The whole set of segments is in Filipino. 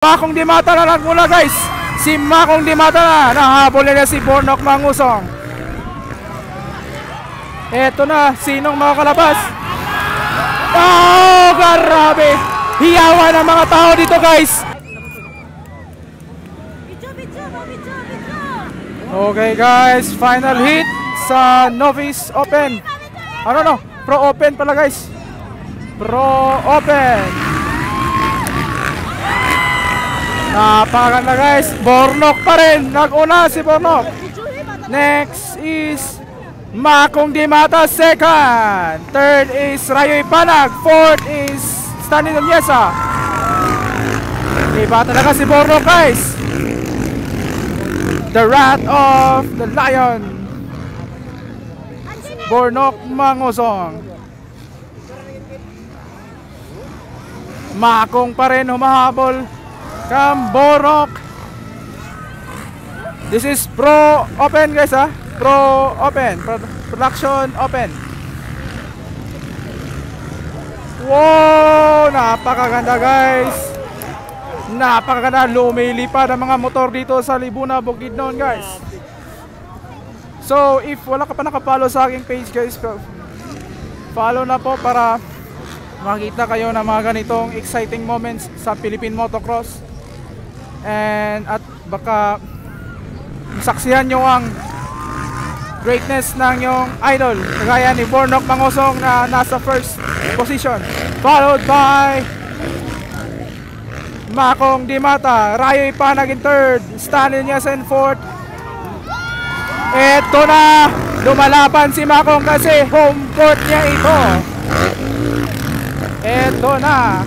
Makong Dimata na nagmula guys. Si Makong Dimata na. Nahabol nila si Bornok Mangusong. Eto na. Sinong makakalabas? Oh, grabe. Hiyawan ng mga tao dito guys. Okay guys. Final hit sa Novice Open. Ano no? Pro Open pala guys. Pro Open. Napakaganda guys. Bornok pa rin. Nag-una si Bornok. Next is Makong Dimata second. Third is Rayo Ipanag. Fourth is Stanley Nuneza. Iba talaga si Bornok guys. The Wrath of the Lion. Bornok Mangusong. Makong pa rin humahabol. Bornok. This is Pro Open guys ha. Pro Open. Production Open. Wow, napakaganda guys. Napakaganda. Lumilipad ang mga motor dito sa Libuna, Bukidnon guys. So if wala ka pa nakapollow sa aking page guys, follow na po para makita kayo ng mga ganitong exciting moments sa Philippine Motocross. And at baka saksihan nyo ang greatness ng yung idol kagaya ni Bornok Mangusong na nasa first position, followed by Makong Dimata, Rayo Ipanag in third, Stanley Nuneza in fourth. Eto na, lumalaban si Makong kasi home court niya ito. Eto na.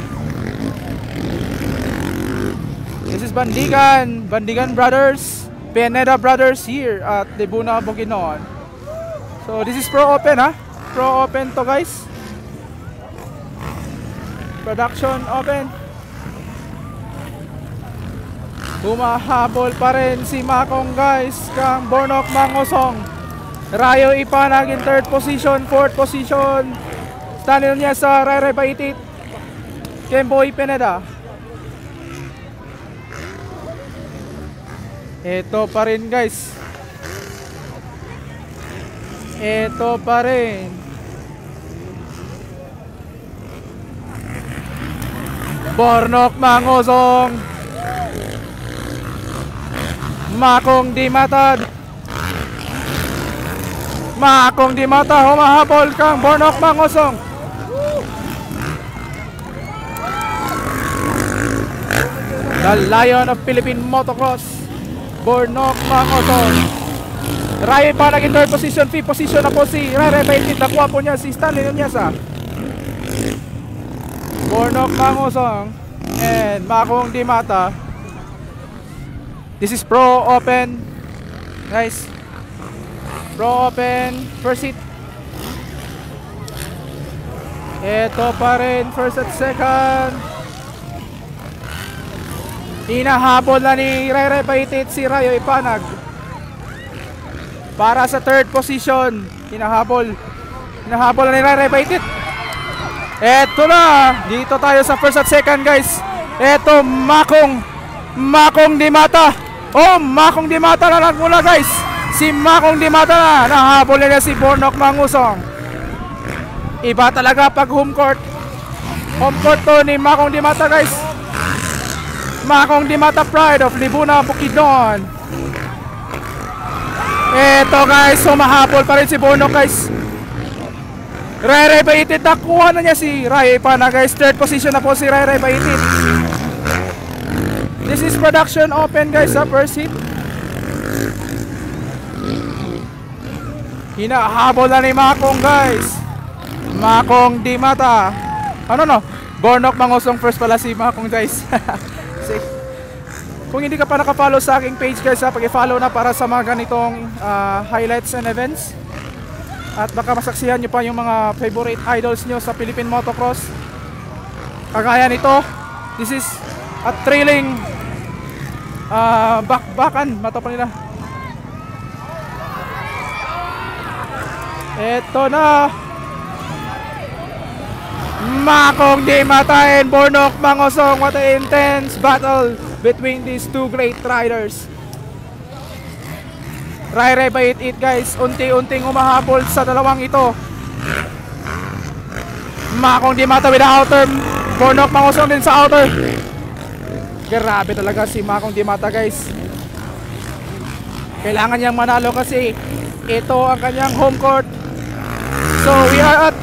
This is Bandigan Brothers, Pineda Brothers here at Libuna, Bukidnon. So this is Pro Open ha. Pro Open to guys. Production Open. Humahabol pa rin si Makong guys kang Bornok Mangusong. Rayo Ipanag in third position, fourth position Stanley Nuneza, Ray Baitit, Kemboy Pineda. Ito pa rin guys. Ito pa rin. Bornok Mangusong, Makong Dimata. Makong Dimata humahabol kang Bornok Mangusong. The Lion of Philippine Motocross, Bornok Mangusong. Rayo Ipanag in third position, fifth position na po si Ray Baitit. Nakuha po niya si Stanley Nuneza. Bornok Mangusong and Makong Dimata. This is Pro Open guys. Pro Open first hit. Ito pa rin first at second. Hinahabol na ni Ray Baitit si Rayo Ipanag para sa third position. Hinahabol na ni Ray Baitit. Eto na, dito tayo sa first at second guys. Eto Makong Dimata. Oh, Makong Dimata na nagmula guys. Si Makong Dimata na. Nahabol nila si Bornok Mangusong. Iba talaga pag home court. Home court to ni Makong Dimata guys. Makong Dimata pride of Libuna, Bukidnon. Eto guys, humahabol pa rin si Bornok guys. Ray Baitit, nakuha na niya si Rayo Ipanag guys. Third position na po si Ray Baitit. This is Production Open guys sa first hit. Hinahabol na ni Makong guys. Makong Dimata. Ano no? Bornok Mangusong first pala si Makong guys. Kung hindi ka pa nakafollow sa aking page guys, pag-follow na para sa mga ganitong highlights and events. At baka masaksihan nyo pa yung mga favorite idols nyo sa Philippine Motocross. Kagaya nito, this is a thrilling bakbakan. Mata pa nila. Eto na, Makong Dimata and Bornok Mangosong. What an intense battle between these two great riders. Rai by it guys, unti-unting umahabol sa dalawang ito. Makong Dimata with the outer, Bornok Mangosong din sa outer. Grabe talaga si Makong Dimata guys. Kailangan niyang manalo kasi ito ang kanyang home court. So we are at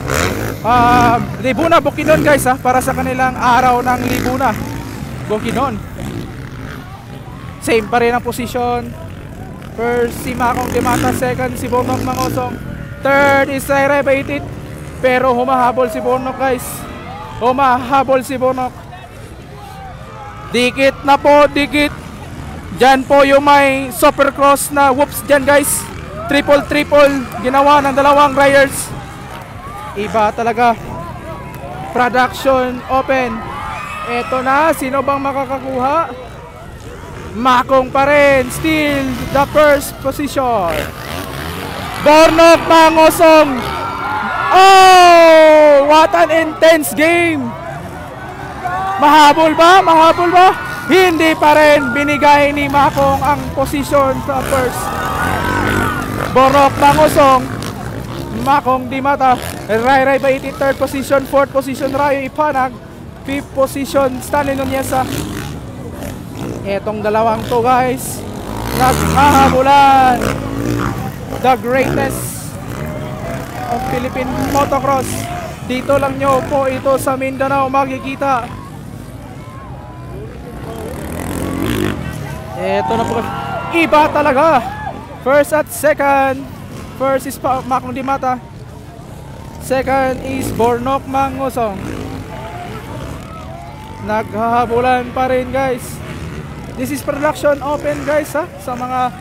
Libuna Bukidnon guys para sa kanilang araw ng Libuna Bukidnon. Same pa rin ang position. First si Makong Dimata, second si Bornok Mangosong, third is Rai Baitit. Pero humahabol si Bornok guys. Humahabol si Bornok. Dikit na po, dikit. Diyan po yung may supercross na whoops dyan guys. Triple ginawa ng dalawang riders. Iba talaga. Production open. Eto na, sino bang makakakuha? Makong pa rin. Still the first position. Bornok Mangosong. Oh, what an intense game. Mahabol ba? Mahabol ba? Hindi pa rin. Binigay ni Makong ang position sa first. Bornok Mangosong, Makong Dimata, Rai by 83rd position, 4th position Rayo Ipanag, 5th position Stanley Nuneza. Etong dalawang to guys, naghahabulan. The greatness of Philippine motocross. Dito lang nyo po ito sa Mindanao makikita. Eto na po. Iba talaga. First at second. First is Makong Dimata. Second is Bornok Mangosong. Naghahabulan pa rin guys. This is production open guys sa mga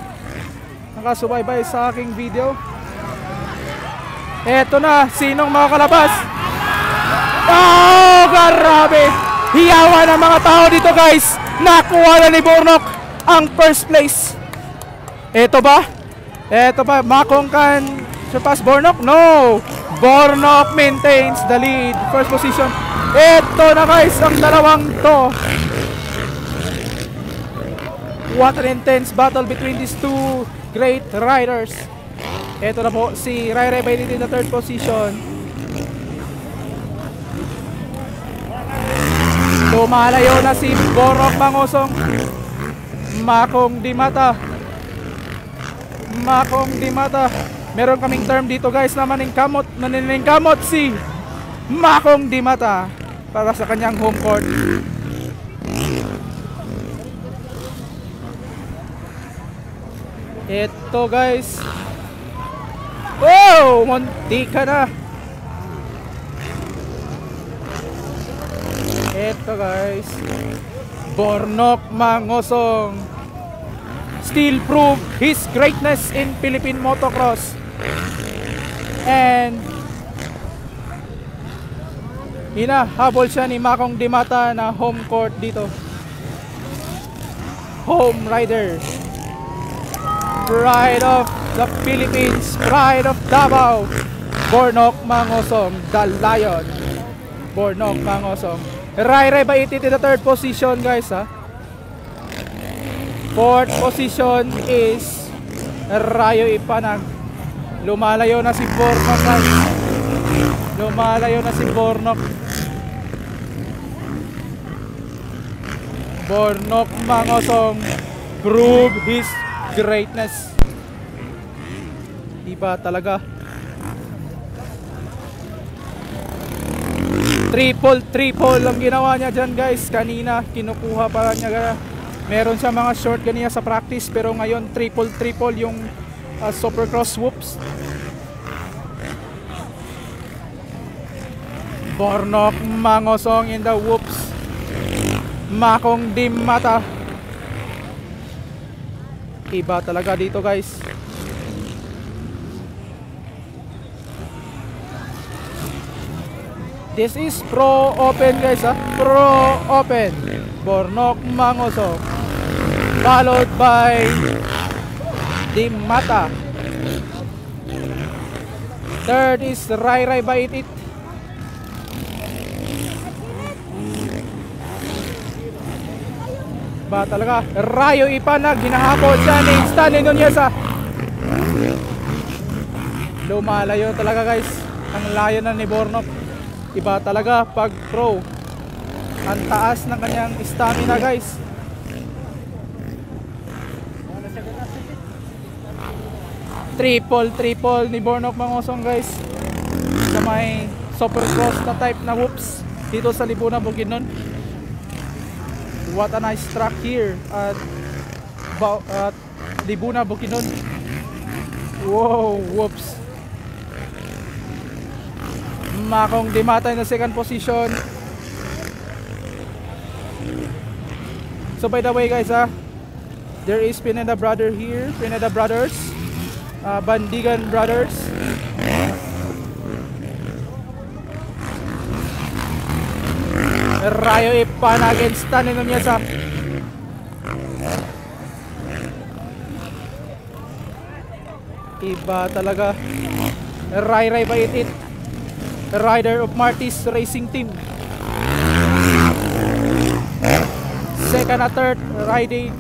nakasubaybay sa aking video. Eto na, sinong makakalabas? Oh, grabe! Hiyawan ng mga tao dito guys. Nakuha na ni Bornok ang first place. Eto ba? Eto ba? Makong can surpass Bornok? No! Bornok maintains the lead. First position. Eto na guys, ang dalawang to. What an intense battle between these two great riders. Eto na po si Rai by in the third position. Lumalayo na si Bornok Mangosong. Makong Dimata. Makong Dimata. Meron kaming term dito guys na maniningkamot si Makong Dimata para sa kanyang home court. Ito guys. Oh, munti ka na. Ito guys. Bornok Mangosong still prove his greatness in Philippine motocross. And hinahabol siya ni Makong Dimata na home court dito. Home rider. Pride of the Philippines, pride of Davao. Bornok Mangosong, the Lion. Bornok Mangosong. Rai by it in the third position guys Fourth position is Rayo Ipanag. Lumalayo na si Bornok guys. Lumalayo na si Bornok. Bornok Mangosong prove his greatness. Iba talaga. Triple ang ginawa niya dyan guys. Kanina kinukuha pa niya. Meron siya mga short ganyan sa practice, pero ngayon triple yung supercross whoops. Bornok Mangosong in the whoops. Makong Dimata. Iba talaga dito guys. This is Pro Open guys Pro Open. Bornok Mangosong followed by Dimata. Third is Rai by it. Iba talaga. Rayo Ipanag, hinahabol siya ni Stanley Nunez. Lumalayo talaga guys. Ang layo na ni Bornok. Iba talaga pag pro. Ang taas ng kanyang stamina guys. Triple ni Bornok Mangosong guys. Sa may Supercross na type na whoops dito sa Libuna Bukidnon. What a nice track here at Libuna Bukidnon. Wow, whoops. Makong Dimata in the second position. So by the way guys, there is Pineda brother here, Pineda brothers, Bandigan brothers. Rayo Ipanag against Stanley Nunez. Iba talaga. Ray Baitit, rider of Martis Racing Team. Second at third riding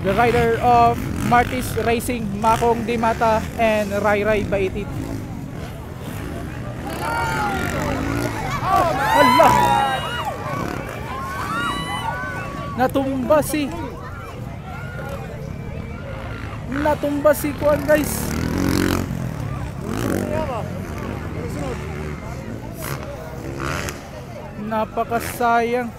the rider of Martis Racing, Makong Dimata and Ray Baitit. Allah! Natumba si Kuan guys. Napakasayang.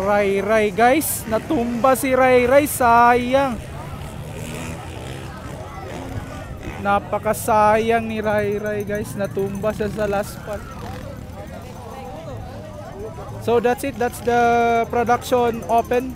Ray guys, natumba si Ray, sayang. Napakasayang ni Ray guys, natumba siya sa last spot. So that's it, that's the production open